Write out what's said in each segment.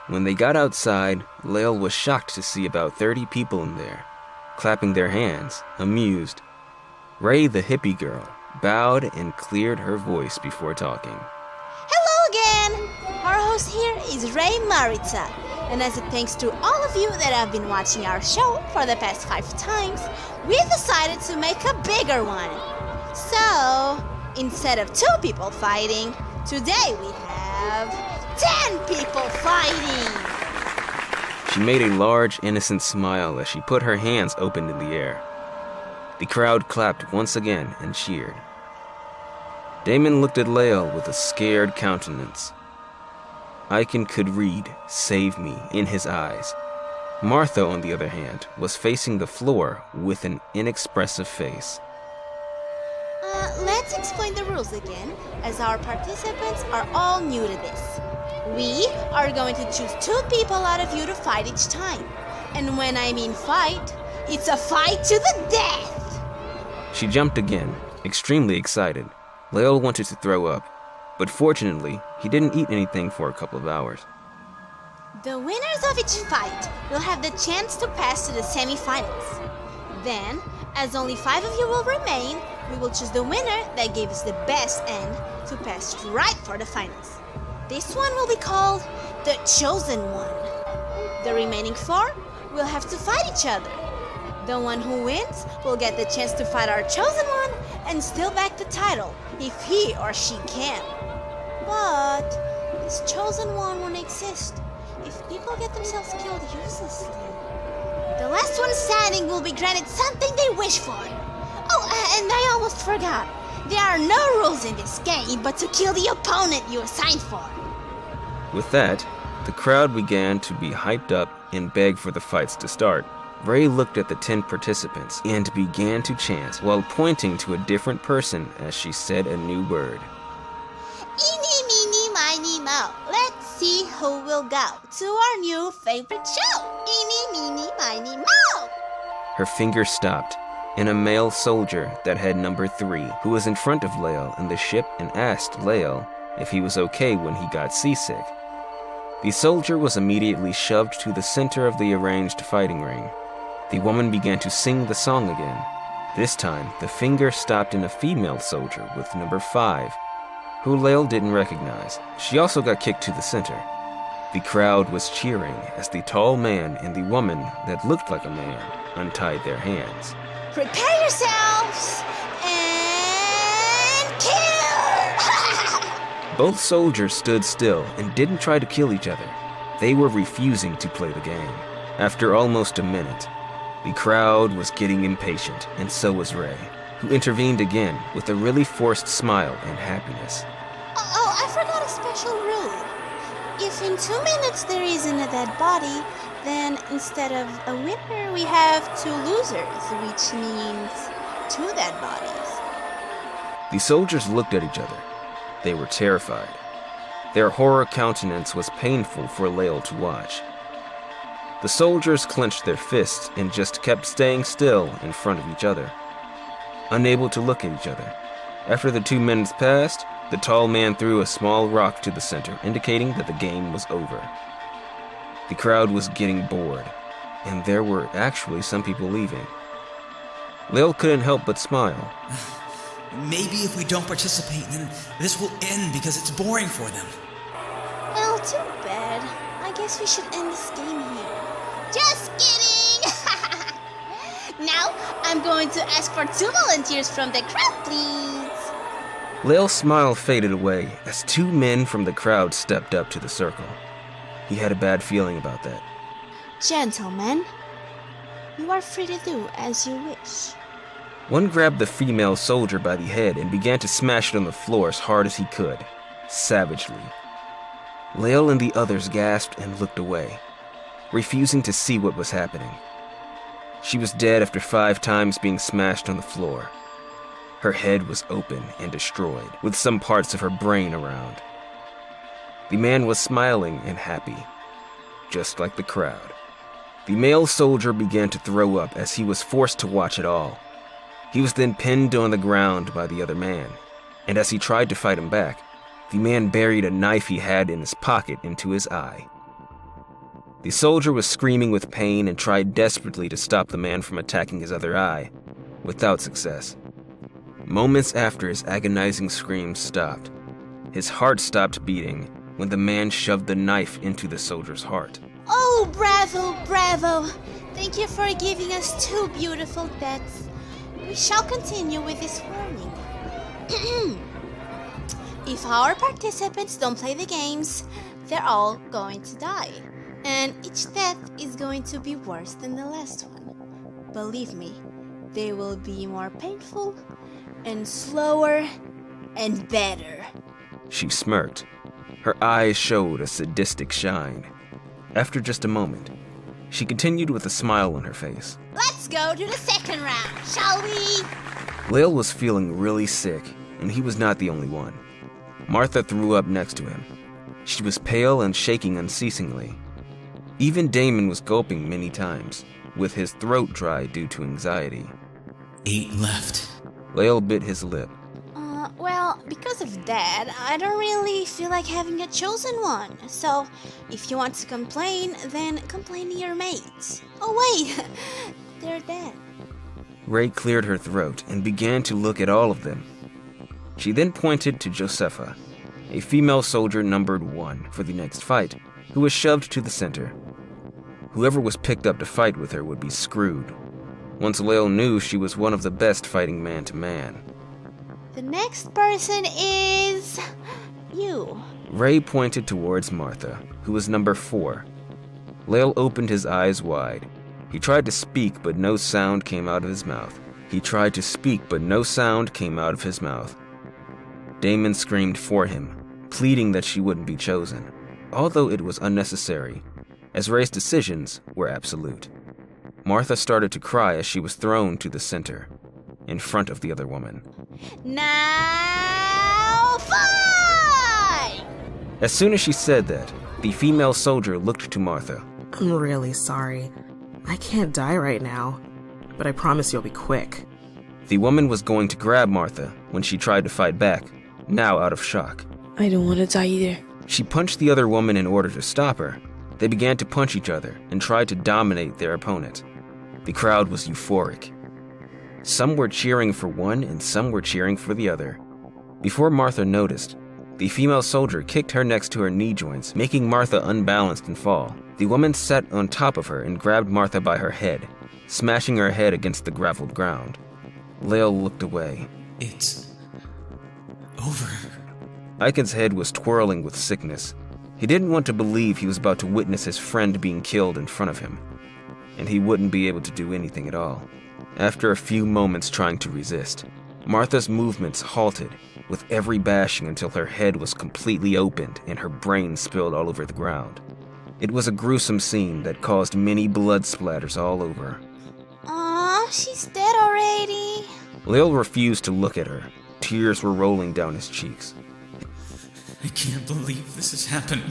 When they got outside, Lael was shocked to see about 30 people in there, clapping their hands, amused. Ray, the hippie girl, bowed and cleared her voice before talking. Hello again! Our host here is Ray Maritza, and as a thanks to all of you that have been watching our show for the past 5 times, we decided to make a bigger one. So, instead of 2 people fighting, today we have 10 people fighting! She made a large, innocent smile as she put her hands open in the air. The crowd clapped once again and cheered. Damon looked at Lael with a scared countenance. Aiken could read, "Save me," in his eyes. Martha, on the other hand, was facing the floor with an inexpressive face. Let's explain the rules again, as our participants are all new to this. We are going to choose 2 people out of you to fight each time. And when I mean fight, it's a fight to the death! She jumped again, extremely excited. Lael wanted to throw up, but fortunately, he didn't eat anything for a couple of hours. The winners of each fight will have the chance to pass to the semifinals. Then, as only 5 of you will remain, we will choose the winner that gave us the best end to pass right for the finals. This one will be called the Chosen One. The remaining 4 will have to fight each other. The one who wins will get the chance to fight our Chosen One and steal back the title if he or she can. But this Chosen One won't exist if people get themselves killed uselessly. The last one standing will be granted something they wish for. Oh, and I almost forgot. There are no rules in this game but to kill the opponent you assigned for. With that, the crowd began to be hyped up and beg for the fights to start. Ray looked at the 10 participants and began to chant while pointing to a different person as she said a new word. Eeny, meeny, miny, moe. Let's see who will go to our new favorite show. Eeny, meeny, miny, moe. Her finger stopped, and a male soldier that had number 3, who was in front of Lael in the ship, and asked Lael if he was okay when he got seasick. The soldier was immediately shoved to the center of the arranged fighting ring. The woman began to sing the song again. This time, the finger stopped in a female soldier with number 5, who Lael didn't recognize. She also got kicked to the center. The crowd was cheering as the tall man and the woman that looked like a man untied their hands. Prepare yourselves and kill! Both soldiers stood still and didn't try to kill each other. They were refusing to play the game. After almost a minute, the crowd was getting impatient, and so was Ray, who intervened again with a really forced smile and happiness. Oh, I forgot a special rule. If in 2 minutes there isn't a dead body, then instead of a winner, we have 2 losers, which means 2 dead bodies. The soldiers looked at each other. They were terrified. Their horror countenance was painful for Lael to watch. The soldiers clenched their fists and just kept staying still in front of each other, unable to look at each other. After the 2 minutes passed, the tall man threw a small rock to the center, indicating that the game was over. The crowd was getting bored, and there were actually some people leaving. Lael couldn't help but smile. Maybe if we don't participate, then this will end because it's boring for them. Well, too bad. I guess we should end this game here. Just kidding! Now, I'm going to ask for 2 volunteers from the crowd, please. Lael's smile faded away as 2 men from the crowd stepped up to the circle. He had a bad feeling about that. Gentlemen, you are free to do as you wish. One grabbed the female soldier by the head and began to smash it on the floor as hard as he could, savagely. Lael and the others gasped and looked away, refusing to see what was happening. She was dead after 5 times being smashed on the floor. Her head was open and destroyed, with some parts of her brain around. The man was smiling and happy, just like the crowd. The male soldier began to throw up as he was forced to watch it all. He was then pinned on the ground by the other man, and as he tried to fight him back, the man buried a knife he had in his pocket into his eye. The soldier was screaming with pain and tried desperately to stop the man from attacking his other eye, without success. Moments after his agonizing screams stopped, his heart stopped beating when the man shoved the knife into the soldier's heart. Oh, bravo, bravo! Thank you for giving us 2 beautiful deaths. We shall continue with this warning. If our participants don't play the games, they're all going to die. And each death is going to be worse than the last one. Believe me, they will be more painful and slower and better. She smirked. Her eyes showed a sadistic shine. After just a moment, she continued with a smile on her face. Let's go to the second round, shall we? Lael was feeling really sick, and he was not the only one. Martha threw up next to him. She was pale and shaking unceasingly. Even Damon was gulping many times, with his throat dry due to anxiety. 8 left. Lael bit his lip. Well, because of that, I don't really feel like having a chosen one. So, if you want to complain, then complain to your mates. Oh wait, they're dead. Ray cleared her throat and began to look at all of them. She then pointed to Josepha, a female soldier numbered 1 for the next fight, who was shoved to the center. Whoever was picked up to fight with her would be screwed. Once Lael knew she was one of the best fighting man-to-man. The next person is... you. Ray pointed towards Martha, who was number 4. Lael opened his eyes wide. He tried to speak, but no sound came out of his mouth. Damon screamed for him, pleading that she wouldn't be chosen, although it was unnecessary, as Ray's decisions were absolute. Martha started to cry as she was thrown to the center, in front of the other woman. Now fight! As soon as she said that, the female soldier looked to Martha. I'm really sorry. I can't die right now, but I promise you'll be quick. The woman was going to grab Martha when she tried to fight back, now out of shock. I don't want to die either. She punched the other woman in order to stop her. They began to punch each other and tried to dominate their opponent. The crowd was euphoric. Some were cheering for one and some were cheering for the other. Before Martha noticed, the female soldier kicked her next to her knee joints, making Martha unbalanced and fall. The woman sat on top of her and grabbed Martha by her head, smashing her head against the graveled ground. Lael looked away. It's over. Aiken's head was twirling with sickness. He didn't want to believe he was about to witness his friend being killed in front of him, and he wouldn't be able to do anything at all. After a few moments trying to resist, Martha's movements halted, with every bashing until her head was completely opened and her brain spilled all over the ground. It was a gruesome scene that caused many blood splatters all over. Aw, she's dead already. Lael refused to look at her. Tears were rolling down his cheeks. I can't believe this is happening.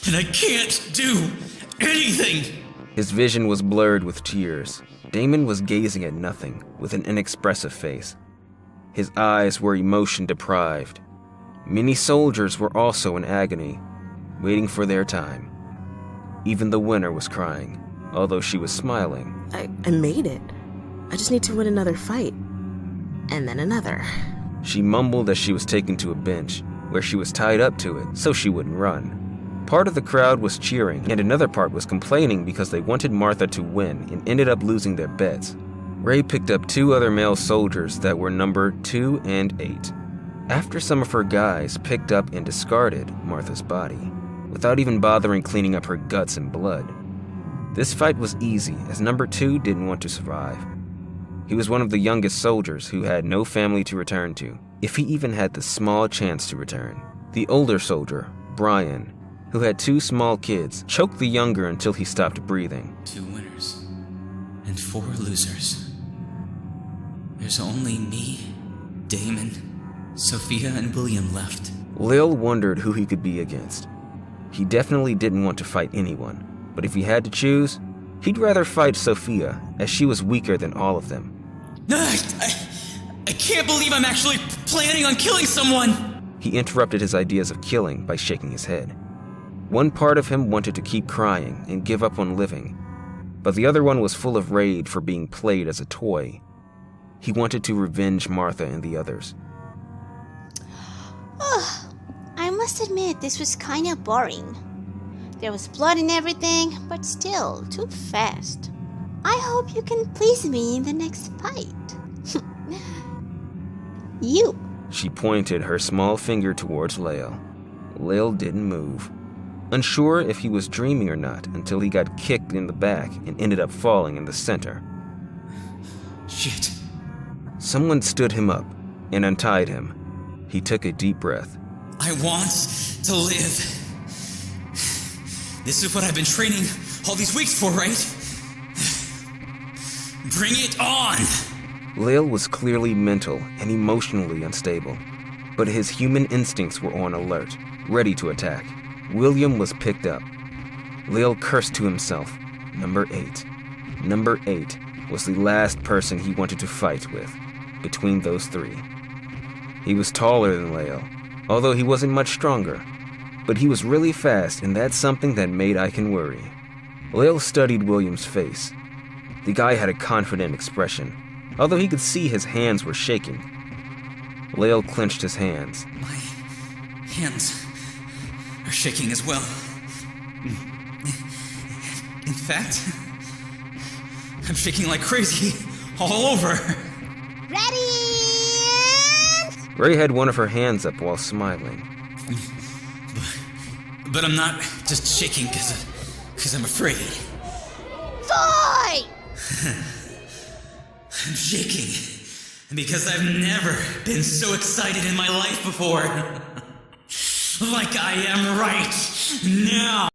And I can't do anything! His vision was blurred with tears. Damon was gazing at nothing, with an inexpressive face. His eyes were emotion-deprived. Many soldiers were also in agony, waiting for their time. Even the winner was crying, although she was smiling. I made it. I just need to win another fight. And then another. She mumbled as she was taken to a bench, where she was tied up to it so she wouldn't run. Part of the crowd was cheering, and another part was complaining because they wanted Martha to win and ended up losing their bets. Ray picked up 2 other male soldiers that were numbered 2 and 8. After some of her guys picked up and discarded Martha's body, without even bothering cleaning up her guts and blood. This fight was easy, as number 2 didn't want to survive. He was one of the youngest soldiers who had no family to return to, if he even had the small chance to return. The older soldier, Brian, who had 2 small kids, choked the younger until he stopped breathing. 2 winners and 4 losers. There's only me, Damon, Sophia, and William left. Lael wondered who he could be against. He definitely didn't want to fight anyone, but if he had to choose, he'd rather fight Sophia, as she was weaker than all of them. I can't believe I'm actually planning on killing someone! He interrupted his ideas of killing by shaking his head. One part of him wanted to keep crying and give up on living, but the other one was full of rage for being played as a toy. He wanted to revenge Martha and the others. I must admit, this was kinda boring. There was blood and everything, but still, too fast. I hope you can please me in the next fight. You. She pointed her small finger towards Lael. Lael didn't move, unsure if he was dreaming or not until he got kicked in the back and ended up falling in the center. Shit. Someone stood him up and untied him. He took a deep breath. I want to live. This is what I've been training all these weeks for, right? Bring it on! Lael was clearly mental and emotionally unstable, but his human instincts were on alert, ready to attack. William was picked up. Lael cursed to himself. Number 8. Number 8 was the last person he wanted to fight with, between those three. He was taller than Lael, although he wasn't much stronger, but he was really fast, and that's something that made Aiken worry. Lael studied William's face. The guy had a confident expression, although he could see his hands were shaking. Lael clenched his hands. My hands are shaking as well. In fact, I'm shaking like crazy all over. Ready? Ray had one of her hands up while smiling. But I'm not just shaking because I'm afraid. Fight! I'm shaking because I've never been so excited in my life before. Like I am right now.